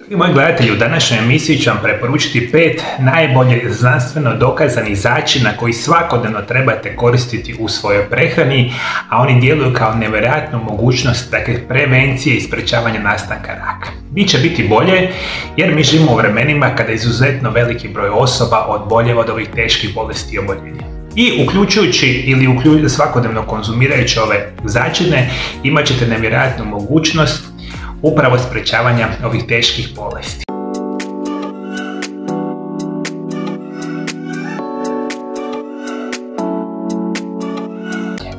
Moji gledatelji, u današnjoj emisiji ću vam preporučiti 5 najbolje znanstveno dokazanih začina koji svakodnevno trebate koristiti u svojoj prehrani, a oni djeluju kao nevjerojatnu mogućnost prevencije i sprečavanja nastanka raka. Biće biti bolje jer mi živimo u vremenima kada izuzetno veliki broj osoba oboljeva od ovih teških bolesti i oboljenja. I uključujući ili svakodnevno konzumirajući ove začine imat ćete nevjerojatnu mogućnost upravo sprečavanja ovih teških bolesti.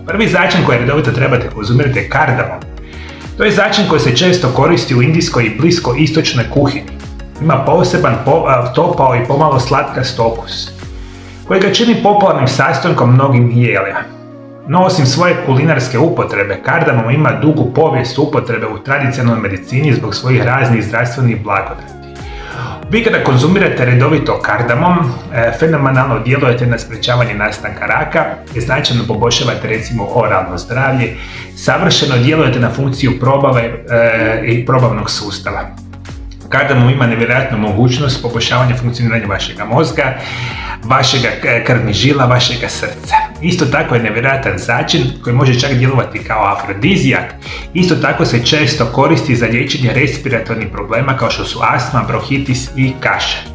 Prvi začin koji redovito trebate konzumirati je kardamom. To je začin koji se često koristi u indijskoj i bliskoistočnoj kuhinji. Ima poseban topao i pomalo slatkast okus, koji ga čini popularnim sastojkom mnogim jelija. No, osim svoje kulinarske upotrebe, kardamom ima dugu povijest upotrebe u tradicionalnoj medicini zbog svojih raznih zdravstvenih blagodati. Vi kada konzumirate redovito kardamom, fenomenalno djelujete na sprečavanje nastanka raka, značajno poboljšavate recimo oralno zdravlje, savršeno djelujete na funkciju probave i probavnog sustava. Kardamom ima nevjerojatnu mogućnost poboljšavanja funkcioniranja vašeg mozga, vašeg krvnih žila, vašeg srca. Isto tako je nevjerojatan začin koji može čak djelovati kao afrodizijak. Isto tako se često koristi za liječenje respiratornih problema kao što su astma, bronhitis i kašalj.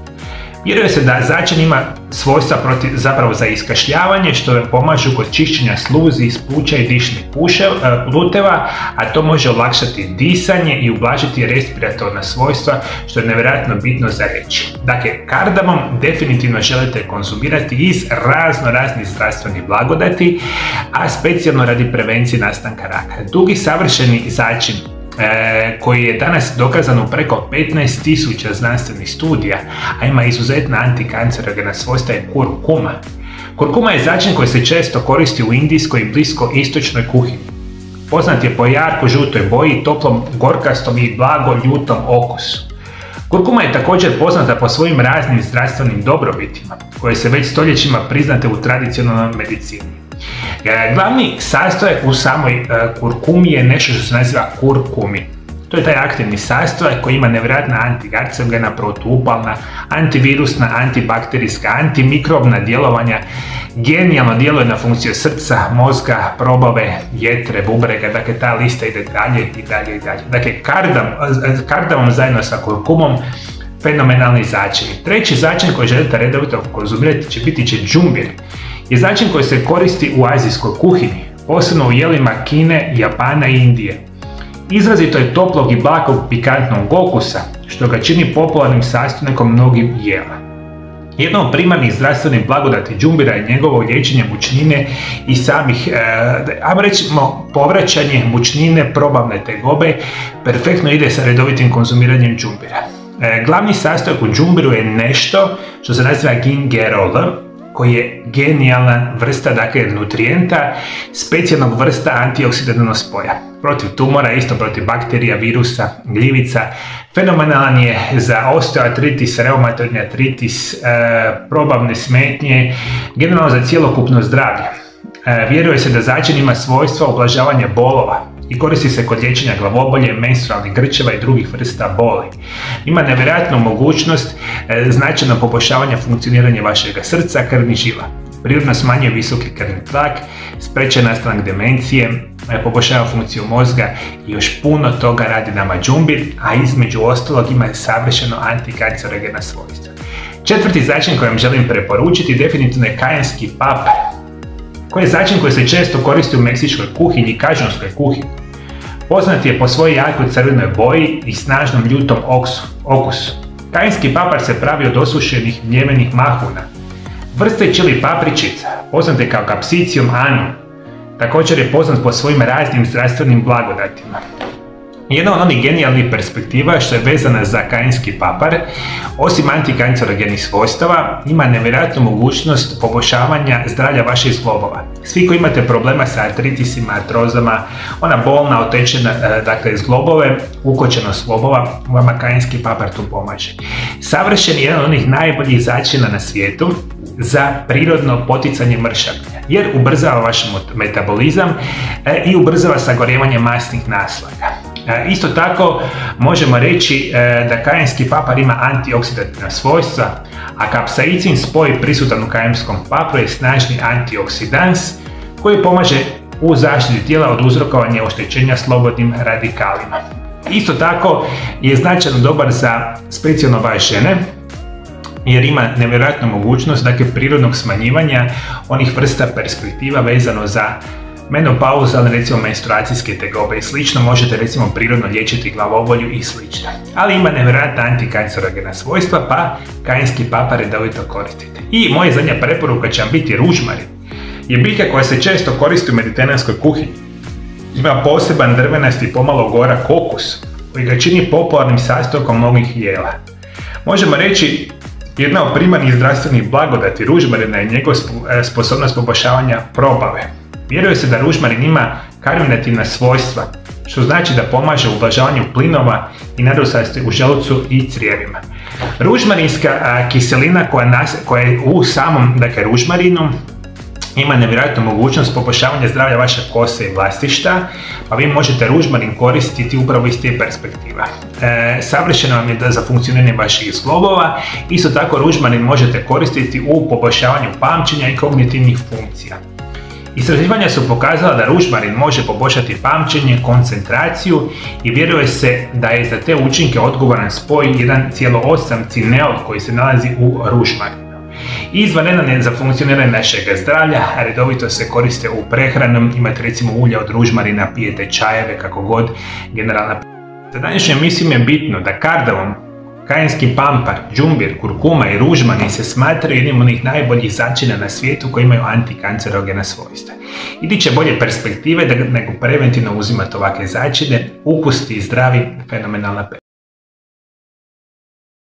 Vjeruje se da začin ima svojstva zapravo za iskašljavanje, što vam pomažu kod čišćenja sluzi iz pluća i dišnih puteva, a to može olakšati disanje i ublažiti respiratorna svojstva, što je nevjerojatno bitno za reći. Dakle, kardamom definitivno želite konzumirati iz raznih zdravstvenih blagodati, a specijalno radi prevencije nastanka raka. Dugi savršeni začin koji je danas dokazan u preko 15.000 znanstvenih studija, a ima izuzetna antikancerogena svojstva, je kurkuma. Kurkuma je začin koji se često koristi u indijskoj i bliskoistočnoj kuhinji. Poznat je po jarko žutoj boji, toplom, gorkastom i blago ljutom okusu. Kurkuma je također poznata po svojim raznim zdravstvenim dobrobitima, koje se već stoljećima priznate u tradicionalnoj medicini. Glavni sastojak u samoj kurkumi je nešto što se naziva kurkumin. To je taj aktivni sastojak koji ima nevjerojatna antikarcinogena, protuupalna, antivirusna, antibakterijska, antimikrobna djelovanja, genijalno djeluje na funkciju srca, mozga, probave, jetre, bubrega, dakle ta lista ide dalje i dalje i dalje. Dakle, kardamom zajedno sa kurkumom fenomenalni začini. Treći začin koji želite redovito konzumirati će biti džumbir. Je začin koji se koristi u azijskoj kuhinji, posebno u jelima Kine, Japana i Indije. Izrazito je toplog i blagog pikantnog okusa, što ga čini popularnim sastojkom mnogim jela. Jedno od primarnih zdravstvenih blagodati džumbira je njegovo liječenje mučnine i samih, ajmo rećemo, povraćanje mučnine, probavne tegobe, perfektno ide sa redovitim konzumiranjem džumbira. Glavni sastojak u džumbiru je nešto što se naziva gingerol, koji je genijalna vrsta, dakle, nutrijenta, specijalnog vrsta antioksidativnog spoja. Protiv tumora, isto protiv bakterija, virusa, gljivica. Fenomenalan je za osteoartritis, reumatoidni artritis, probavne smetnje, generalno za cjelokupno zdravlje. Vjeruje se da začin ima svojstva ublažavanja bolova i koristi se kod liječenja glavobolje, menstrualnih grčeva i drugih vrsta boli. Ima nevjerojatnu mogućnost značajno poboljšavanja funkcioniranja vašeg srca, krvnih žila. Prirodno smanjuje visoki krvni tlak, sprečava nastanak demencije, poboljšava funkciju mozga i još puno toga radi nama džumbir, a između ostalog ima savršeno antikancerogena svojstva. Četvrti začin koji vam želim preporučiti definitivno je kajenski papar, koji je začin koji se često koristi u meksičkoj kuhinji i kažunskoj kuhinji. Poznat je po svojoj jakoj crvenoj boji i snažnom ljutom okusu. Kajenski papar se pravi od osušenih mljevenih mahuna. Vrste čili papričica, poznate kao Capsicum annum, također je poznat po svojim raznim zdravstvenim blagodatima. Jedna od onih genijalnih perspektiva što je vezana za kajenski papar, osim antikancerogenih svojstava, ima nevjerojatnu mogućnost poboljšavanja zdravlja vaših zglobova. Svi koji imate problema sa artritisima, artrozama, ona bolna, otečena, dakle zglobove, ukočenost zglobova, vama kajenski papar tu pomaže. Savršen je jedan od onih najboljih začina na svijetu za prirodno poticanje mršavljenja, jer ubrzava vaš metabolizam i ubrzava sagorijevanje masnih naslaga. Isto tako možemo reći da kajenski papar ima antioksidativna svojstva, a kapsaicin spoj prisutan u kajenskom paparu je snažni antioksidans koji pomaže u zaštiti tijela od uzrokovanja oštećenja slobodnim radikalima. Isto tako je značajno dobar za specijalno vas žene, jer ima nevjerojatnu mogućnost prirodnog smanjivanja onih vrsta perspektiva vezano za menopauzalne, recimo menstruacijske tegobe i slično. Možete recimo prirodno liječiti glavobolju i slično. Ali ima nevjerojatna antikancerogena svojstva, pa kajenski papar redovito koristite. I moja zadnja preporuka će vam biti ružmarin. Je biljka koja se često koristi u mediteranskoj kuhinji. Ima poseban drvenasti pomalo gorak okus koji ga čini popularnim sastojkom mnogih jela. Možemo reći, jedna od primarnih zdravstvenih blagodati ružmarina je njegova sposobnost poboljšavanja probave. Vjeruje se da ružmarin ima karminativna svojstva, što znači da pomaže u ublažavanju plinova i nadosanosti u želucu i crijevima. Ružmarinska kiselina koja je u samom ružmarinu ima nevjerojatnu mogućnost poboljšavanja zdravlja vaše kose i vlastišta, pa vi možete ružmarin koristiti upravo iz te perspektive. Savršeno vam je za funkcioniranje vaših zglobova. Isto tako ružmarin možete koristiti u poboljšavanju pamćenja i kognitivnih funkcija. Istraživanja su pokazala da ružmarin može poboljšati pamćenje, koncentraciju i vjeruje se da je za te učinke odgovoran spoj 1,8 cineol koji se nalazi u ružmarinu. Izvanredan je za funkcioniranje našeg zdravlja, a redovito se koriste u prehranom. Imate recimo ulje od ružmarina, pijete čajeve, kako god, generalna. Za današnju emisiju je bitno da kardamom, kajenski papar, džumbir, kurkuma i ružmarin se smatraju jednim od onih najboljih začina na svijetu koji imaju antikancerogena svojstva. I tiče bolje perspektive nego preventivno uzimati ovakve začine, ukusni i zdravi, fenomenalna